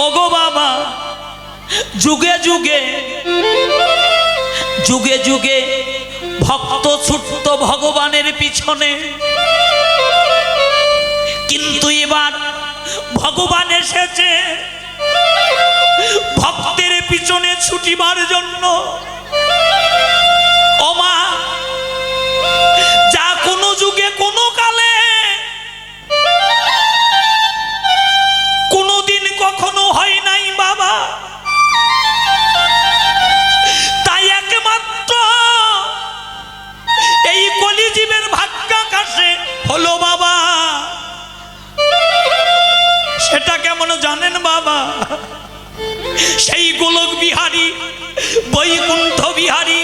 ওগো বাবা, যুগে যুগে যুগে যুগে ভক্ত ছুটত ভগবানের পিছনে, কিন্তু এবার ভগবান এসেছে ভক্তের পিছনে ছুটিবার জন্য। ও মা, যা কোনো যুগে কোনো কালে কোনোদিন কখনো হয় নাই বাবা, তাই একমাত্র এই কলিজীবের ভাগ্যাকাশে হলো বাবা। সেটা কেমন জানেন বাবা? সেই গোলক বিহারী বৈকুণ্ঠ বিহারী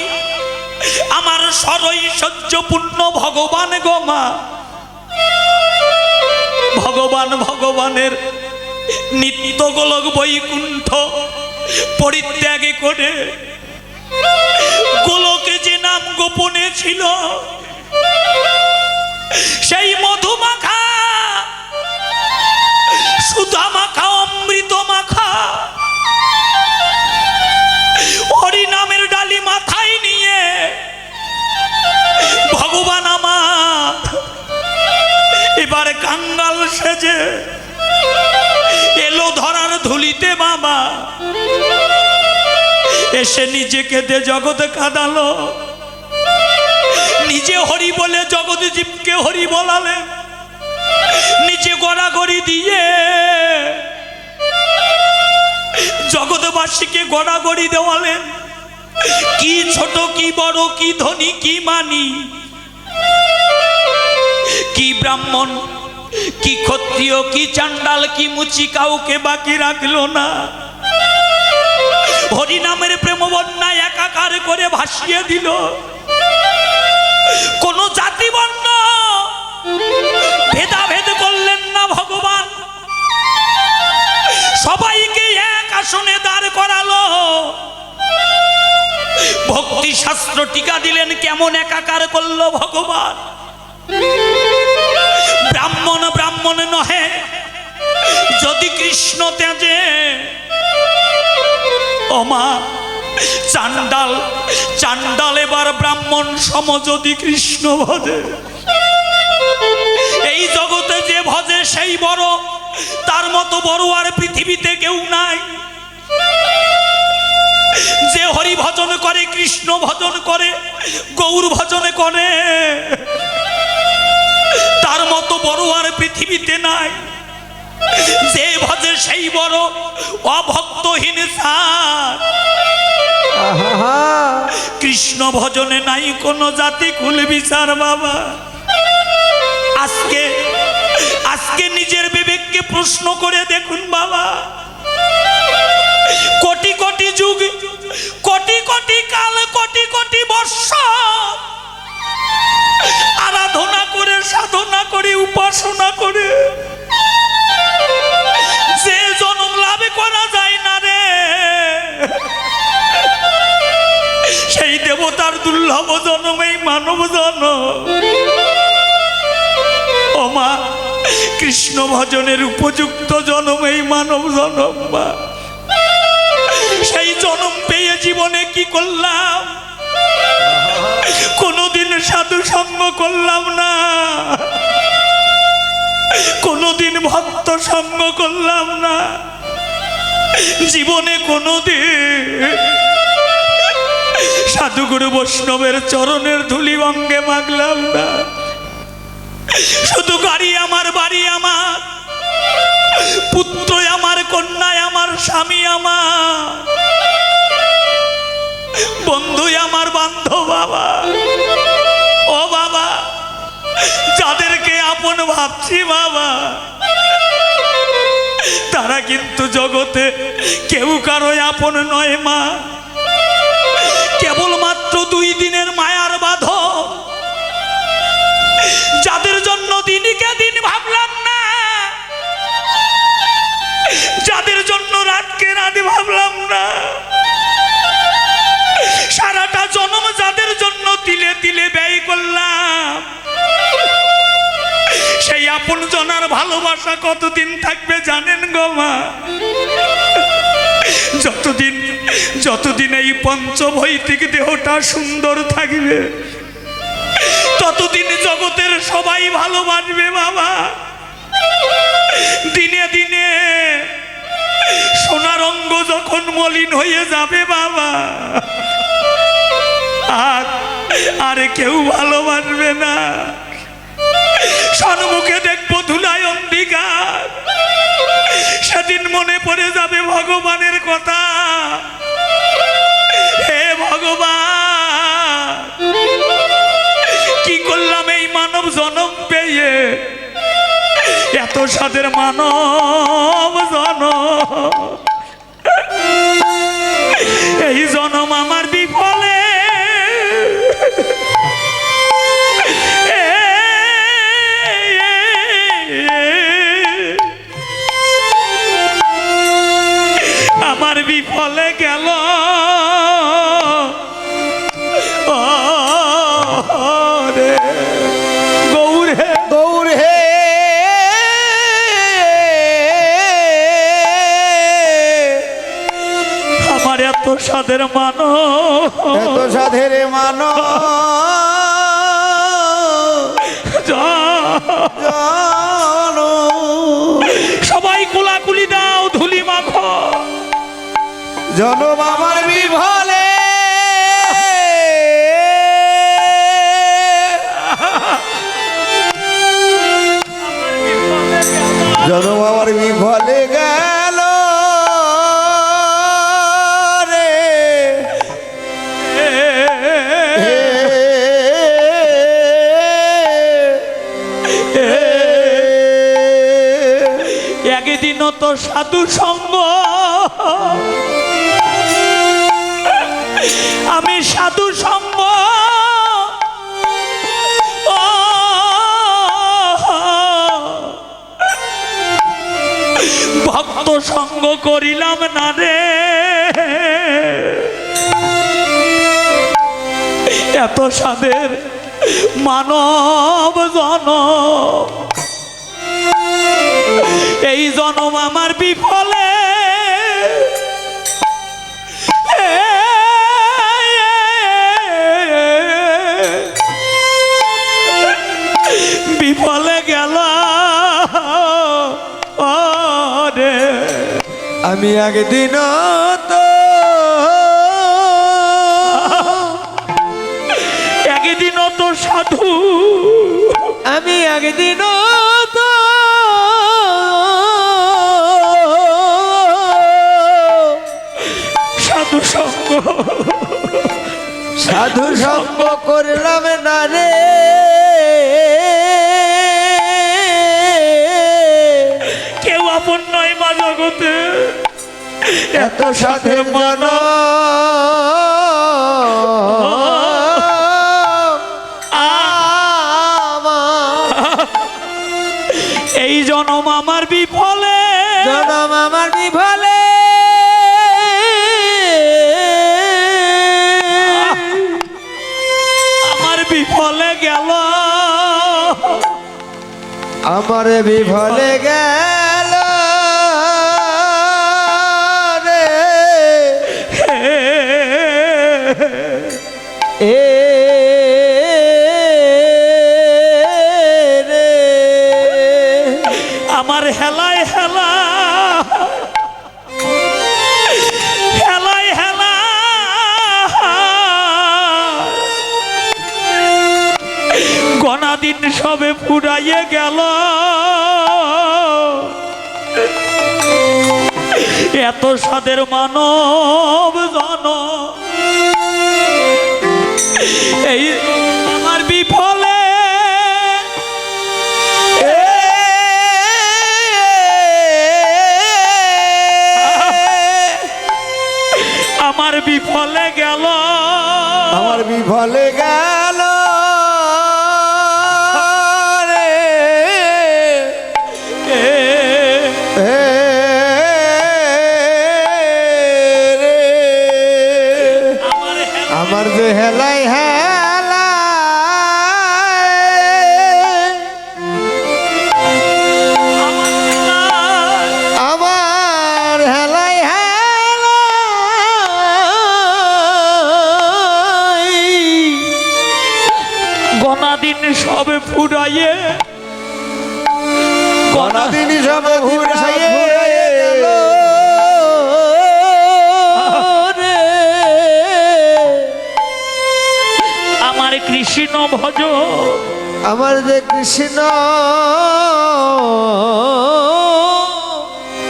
আমার সরৈশ্বর্যপূর্ণ ভগবান গো মা। ভগবান ভগবানের নিত্য গোলক বৈকুণ্ঠ পরিত্যাগ করে গোলকে যে নাম গোপনে ছিল, সেই মধুমাখা সুধা মাখা অমৃত মাখা হরি নামের ডালি মাথায় নিয়ে ভগবান আমার এবার কাঙ্গাল সেজে এলো ধরার ধুলিতে বাবা। এসে নিজে কেঁদে জগৎ কাঁদালো, নিজে হরি বলে জগৎ জীবকে হরি বলালেন, নিজে গড়াগড়ি দিয়ে জগৎবাসীকে গড়াগড়ি দেওয়ালেন। কি ছোট কি বড়, কি ধনী কি মানি, কি ব্রাহ্মণ কি ক্ষত্রিয় কি চান্ডাল কি মুচি, কাউকে বাকি রাখলো না। হরি নামের প্রেম বন্যা একাকার করে ভাসিয়ে দিল। কোন জাতি বর্ণ ভেদাভেদ করলেন না ভগবান, সবাইকে এক আসনে দাঁড় করালো। ভক্তি শাস্ত্র টিকা দিলেন, কেমন একাকার করলো ভগবান। ব্রাহ্মণ ব্রাহ্মণ নহে যদি কৃষ্ণ তেজে, ও মা চান্ডাল চান্ডাল এবার ব্রাহ্মণ সম যদি কৃষ্ণ ভজে। এই জগতে যে ভজে সেই বড়, তার মতো বড় আর পৃথিবীতে কেউ নাই। যে হরি ভজন করে, কৃষ্ণ ভজন করে, গৌর ভজন করে, তার মতো বড় আর পৃথিবীতে নাই। যে ভজে সেই বড়, অভক্তহীন সার। কৃষ্ণ ভজনে নাই কোনো জাতি কুল বিচার বাবা। আজকে আজকে নিজের বিবেককে প্রশ্ন করে দেখুন বাবা। কোটি কোটি যুগ, কোটি কোটি কাল, কোটি কোটি বর্ষ আরাধনা করে, সাধনা করে, উপাসনা করে যে জন্ম লাভ করা যায় না রে, সেই দেবতার দুর্লভ জন্ম এই মানব জন্ম। ও মা, কৃষ্ণ ভজনের উপযুক্ত জন্ম এই মানব জন্ম। সেই জন্ম পেয়ে জীবনে কি করলাম? কোনদিন সাধু সঙ্গ করলাম না, কোনদিন ভক্ত সঙ্গ করলাম না, জীবনে কোনদিন সাধুগুরু বৈষ্ণবের চরণের ধুলি অঙ্গে মাগলাম না। শুধু গাড়ি আমার, বাড়ি আমার, পুত্র আমার, কন্যা আমার, স্বামী আমার, বন্ধু আমার, বান্ধব বাবা। ও বাবা, যাদেরকে আপন ভাবছি বাবা, তারা কিন্তু জগতে কেউ কারো আপন নয় মা। কেবলমাত্র 2 দিনের মায়ার বাঁধন। যাদের জন্য দিনকে দিন ভাবলাম না, যাদের জন্য রাতকে রাত ভাবলাম না, সারাটা জন্ম যাদের জন্য তিলে তিলে ব্যয় করলাম, সেই আপন জনার ভালোবাসা কতদিন থাকবে জানেন গো মা? যতদিন যতদিন এই পঞ্চভৌতিক দেহটা সুন্দর থাকবে ততদিন জগতের সবাই ভালোবাসবে বাবা। দিনে দিনে সোনার অঙ্গ যখন মলিন হয়ে যাবে বাবা, আর কেউ ভালোবাসবে না। সম্মুখে দেখবো ধুলায় অন্ধকার, সেদিন মনে পড়ে যাবে ভগবানের কথা। হে ভগবান, কি করলাম এই মানব জনম পেয়ে, এত সাদের মানব জনম, এই জনম আমার বিফলে। আমার বিফলে গেল রে গৌর হে গৌর হে, আমার এত সাদের মানো, এত সাধের মানো জানো। সবাই কুলাকুলি দাও, ধুলি মাখো। জনম আমার বিফলে, জনম আমার বিফলে গেল রে। একদিন তো সাধু সঙ্গ, আমি সাধু সঙ্গ ভক্ত সঙ্গ করিলাম না রে। এত সাদের মানব জনম, এই জনম আমার বিফলে। বিফলে গেল রে। আমি একদিন তো একদিন তো সাধু, আমি একদিন তো সাধু সঙ্গ, সাধু সঙ্গ করলাম না রে। কেউ আপন নয় মা জগতে, এত সাধের মানো এই জনম আমার বিফলে, জনম আমার বিফলে। আমার বিফলে গেল, আমার বিফলে গেল রে। এ রে আমার হেলায় হেলা, হেলায় হেলা গনা দিন সবে ফুরাইয়ে গেল। এত সাদের মানব জনম, এই আমার বিফলে। আমার বিফলে গেল, আমার বিফলে গেল রে। আমার যে হেলাই হেলা, আমার হেলাই হেলা ফুরাইয়ে গণদিন সব ঘুরাইয়ে গেল রে আমার কৃষ্ণ ভজ আমার যে কৃষ্ণ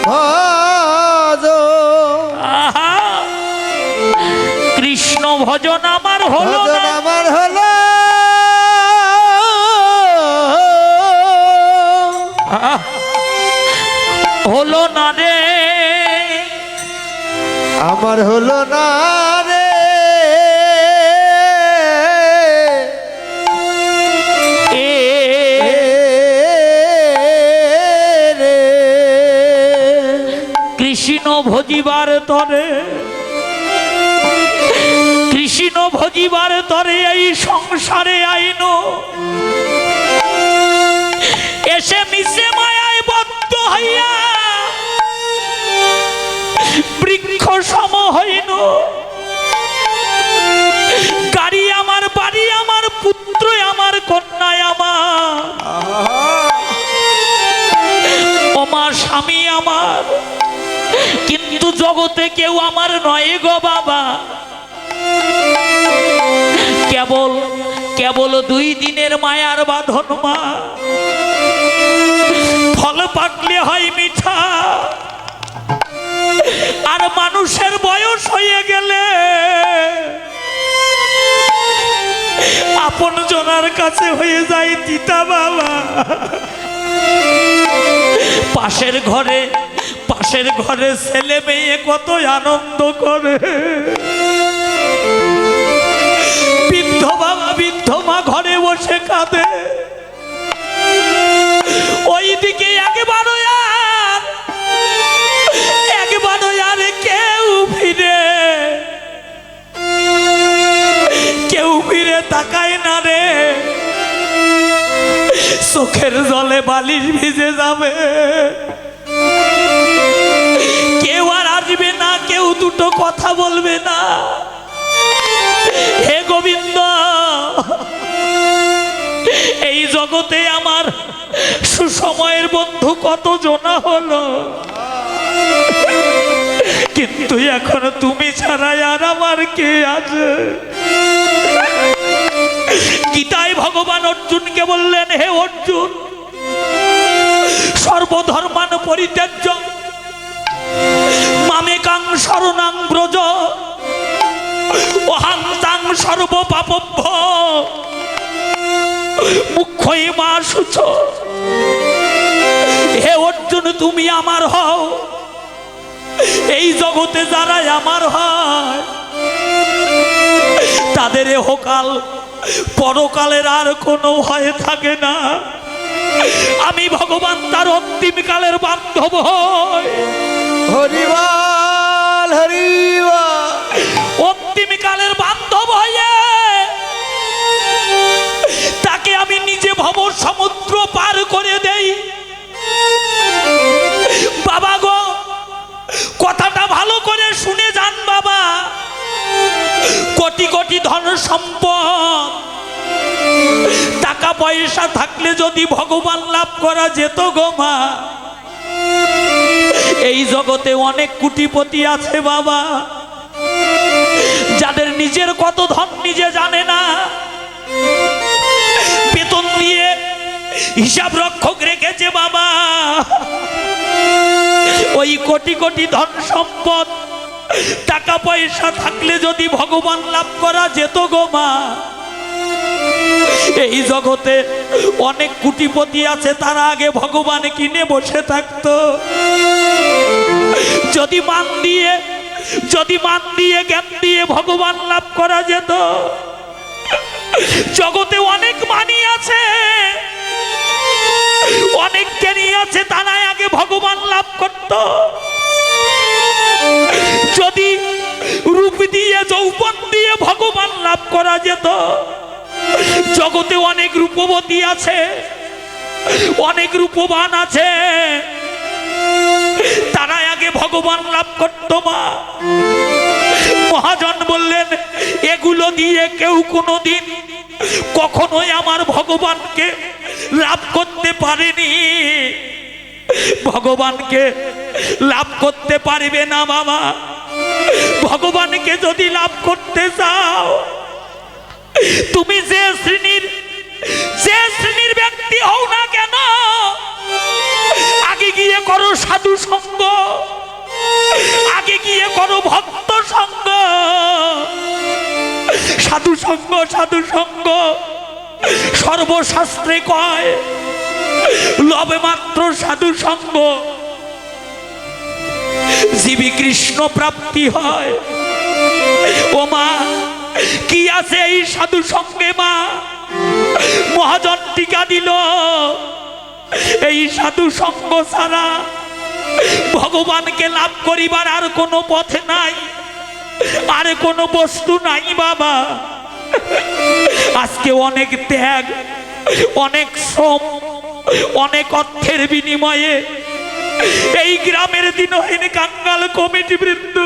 ভজ আহা কৃষ্ণ ভজন আমার হলো ভজন না আমার হলো আহ, হলো না রে আমার হলো না রে এ রে কৃষ্ণ ভজিবার তরে কৃষ্ণ ভজিবার তরে এই সংসারে আইন এসে মিশে মায়ায় বদ্ধ হইয়া বৃক্ষ সম হইন গাড়ি আমার বাড়ি আমার পুত্র আমার কন্যায় আমার আমার স্বামী আমার কিন্তু জগতে কেউ আমার নয় গো বাবা কেবল কেবল 2 দিনের মায়ার বাঁধন মা ফল পাকলে হয় মিঠা আর মানুষের বয়স হয়ে গেলে আপন জনার কাছে হয়ে যায় তিতা বাবা পাশের ঘরে ছেলে মেয়ে কত আনন্দ করে বৃদ্ধ বাবা বৃদ্ধ মা ঘরে বসে কাঁদে ওইদিকে একবারও আর কেউ ফিরে তাকায় না রে চোখের জলে বালিশ ভিজে যাবে কেউ আর আসবে না কেউ দুটো কথা বলবে না হে গোবিন্দ এই জগতে আমার সুসময়ের বন্ধু কত জনা হলো কিন্তু এখন তুমি ছাড়াই আর আমার কে আছে গীতায় ভগবান অর্জুনকে বললেন হে অর্জুন সর্বধর্মান পরিত্যাজ্য মামেকাং শরণাং ব্রজ অহং তাং সর্ব পাপভ্য মুখ্যই মা শুচ হে অর্জুন তুমি আমার হও এই জগতে যারা আমার হয় তাদের এহকাল পরকালের আর কোনো ভয় থাকে না আমি ভগবান তার অন্তিম কালের বান্ধব হই হরিবল হরিবল অন্তিম কালের বান্ধব হয়ে তাকে আমি নিজে ভব সমুদ্র পার করে দেই বাবা গো কথাটা ভালো করে শুনে যান বাবা কোটি কোটি ধন সম্পদ টাকা পয়সা থাকলে যদি ভগবান লাভ করা যেত গো মা এই জগতে অনেক কোটিপতি আছে বাবা যাদের নিজের কত ধন নিজে জানে না বেতন দিয়ে হিসাব রক্ষক রেখেছে বাবা ওই কোটি কোটি ধন সম্পদ টাকা পয়সা থাকলে যদি ভগবান লাভ করা যেত গো মা এই জগতে অনেক কোটিপতি আছে তারা আগে ভগবান কিনে বসে থাকতো যদি মান দিয়ে জ্ঞান দিয়ে ভগবান লাভ করা যেত জগতে অনেক মানি আছে অনেক জ্ঞানী আছে তারা আগে ভগবান লাভ করত যদি রূপ দিয়ে যৌবন দিয়ে ভগবান লাভ করা যেত জগতে অনেক রূপবতী আছে অনেক রূপবান আছে তারা আগে ভগবান লাভ করত মা মহাজন বললেন এগুলো দিয়ে কেউ কোনোদিন কখনোই আমার ভগবানকে লাভ করতে পারেনি, ভগবানকে লাভ করতে পারবে না বাবা। ভগবানকে যদি লাভ করতে চাও, তুমি যে শ্রেণীর ব্যক্তি হও না কেন, আগে গিয়ে করো সাধু সঙ্গ, আগে গিয়ে করো ভক্ত সঙ্গ। সাধু সঙ্গ, সাধু সঙ্গ সর্বশাস্ত্রে কয়, লবে মাত্র সাধু সঙ্গ জীবী কৃষ্ণ প্রাপ্তি হয়। ও মা, কি আছে এই সাধু সঙ্গে মা? মহাজন টিকা দিল, এই সাধু সঙ্গ ছাড়া ভগবানকে লাভ করিবার আর কোনো পথ নাই, আর কোনো বস্তু নাই বাবা। আজকে অনেক ত্যাগ, অনেক শ্রম, অনেক অর্থের বিনিময়ে এই গ্রামের দিনহীন কাঙ্গাল কমিটি বৃন্দ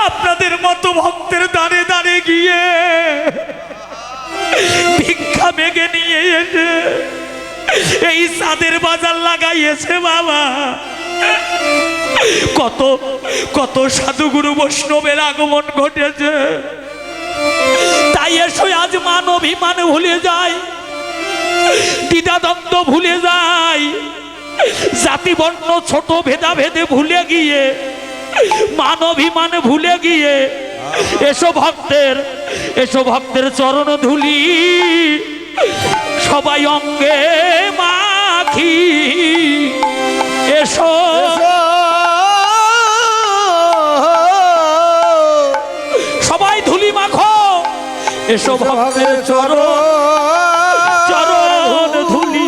আপনাদের মতো ভক্তের দাঁড়ে দাঁড়ে গিয়ে ভিক্ষা মেঘে নিয়ে এসে এই চাঁদের বাজার লাগাইয়েছে বাবা। কত কত সাধুগুরু বৈষ্ণবের আগমন ঘটেছে, তাই এসো আজ মান অভিমান ভুলে যায়, দ্বিধাদ্বন্দ্ব ভুলে যায়, জাতি বর্ণ ছোট ভেদাভেদে ভুলে গিয়ে, মান অভিমান ভুলে গিয়ে এসো ভক্তের চরণ ধুলি সবাই অঙ্গে মাখি। এসো সবাই ধুলি মাখো, এসো ভক্তের চরণ ধুলি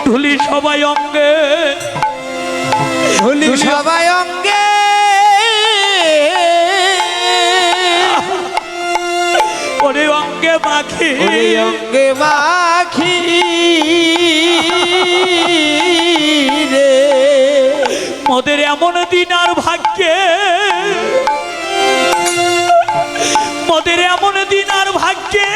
ধুলি সবাই অঙ্গে, ধুলি সবাই অঙ্গে, ওরে অঙ্গে মাখি, অঙ্গে মাখি রে। মোদের এমন দিন আর ভাগ্যে, মোদের এমন দিন আর ভাগ্যে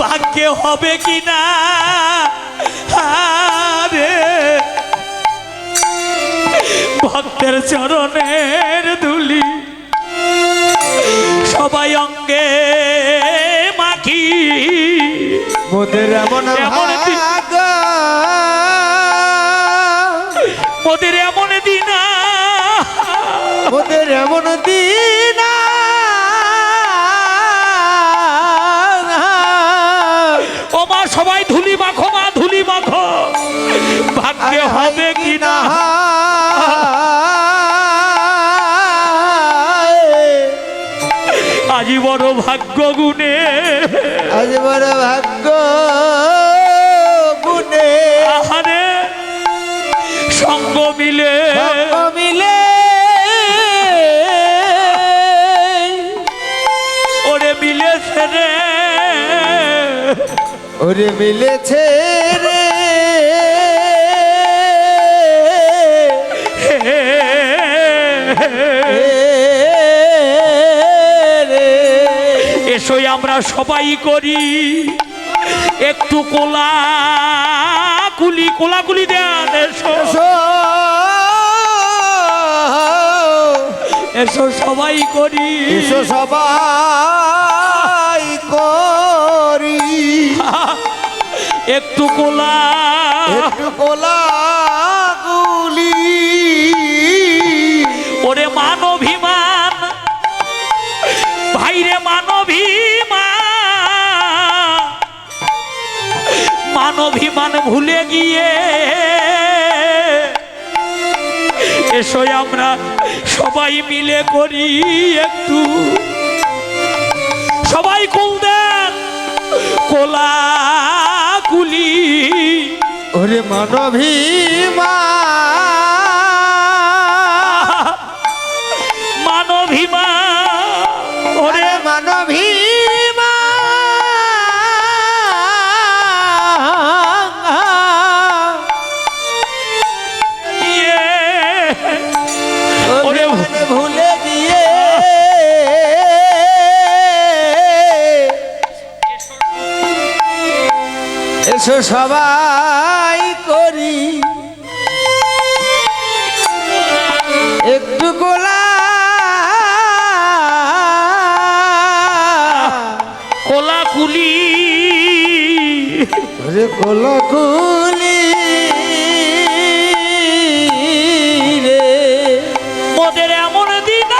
ভাগ্যে হবে কিনা রে। ভক্তের চরণের ধুলি সবাই অঙ্গে মাখি, মোদের এমন ভাগ্য, মোদের এমন দিন, মোদের এমন দিন ও মা, সবাই ধুলি মাখো মা, ধুলি মাখো, ভাগ্যে হবে কিনা। আজি বড় ভাগ্য গুণে, আজ বড় ভাগ্য গুণে, আহারে সঙ্গ মিলে, মিলে ওরে মিলেছে রে, ওরে মিলেছে রে। এসোই আমরা সবাই করি একটু কোলাকুলি দেন। এসো এসো সবাই করি, এসো সবাই করি একটু কোলাকুলি। ওরে মান অভিমান ভাইরে, মান অভিমান ভুলে গিয়ে এসো আমরা সবাই মিলে করি একটু, সবাই কুল দেন কোলাকুলি। ওরে মানভিমান, ওরে এসো সবাই করি একটু গোলা কোলাকুলি ওরে কোলাকুলি রে মোদের এমন দিন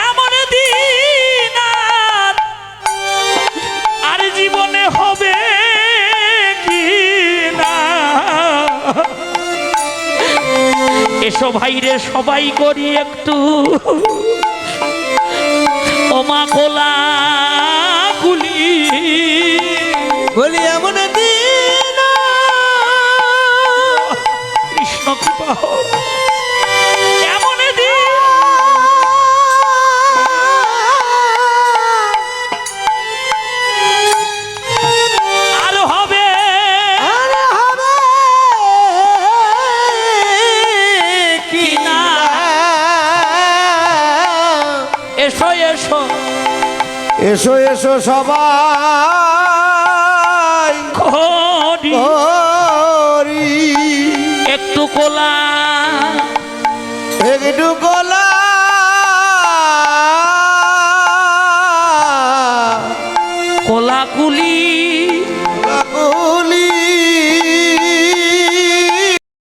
এমন দিন আর জীবনে হবে কি না। এসো ভাইরে সবাই করি একটু ওমা কোলাকুলি বলি এমন দিন কৃষ্ণ কৃপা হোক। এমন দিন আর হবে আর হবে কি না এসো এসো এসো এসো সবাই করি করি একটু কোলা একটু গোলা